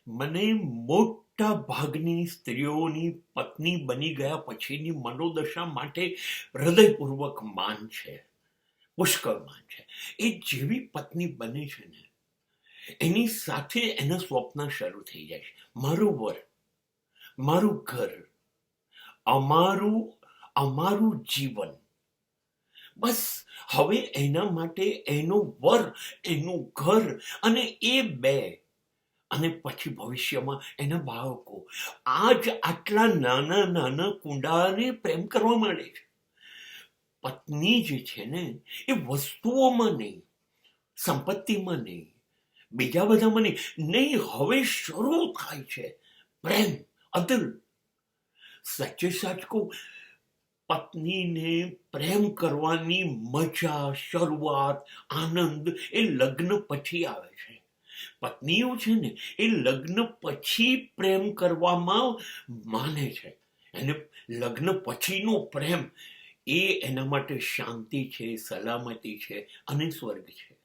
મને મોટા ભાગની સ્ત્રીઓની પત્ની બની ગયા પછીની મનોદશા માટે હૃદયપૂર્વક માન છે, પુષ્કળ માન છે. એ જેવી પત્ની બને છે ને એની સાથે એના સ્વપ્ન શરૂ થઈ જાય છે. મારું વર, મારું ઘર, અમારું અમારું જીવન. બસ હવે એના માટે એનો વર, એનું ઘર અને એ બે, અને પછી ભવિષ્યમાં એના બાળકો, આજ આટલા નાના નાના કુંડાને પ્રેમ કરવા માંડે છે. પત્ની જે છે ને એ વસ્તુઓમાં નહીં, સંપત્તિમાં નહીં, બીજા બધામાં નહીં, હવે શરૂ થાય છે પ્રેમ, અદલ. સાચે સાચ કહું, પત્નીને પ્રેમ કરવાની મજા, શરૂઆત, આનંદ એ લગ્ન પછી આવે છે. પત્નીઓ છે ને એ લગ્ન પછી પ્રેમ કરવામાં માને છે. એને લગ્ન પછીનો પ્રેમ એ એના માટે શાંતિ છે, સલામતી છે અને સ્વર્ગ છે.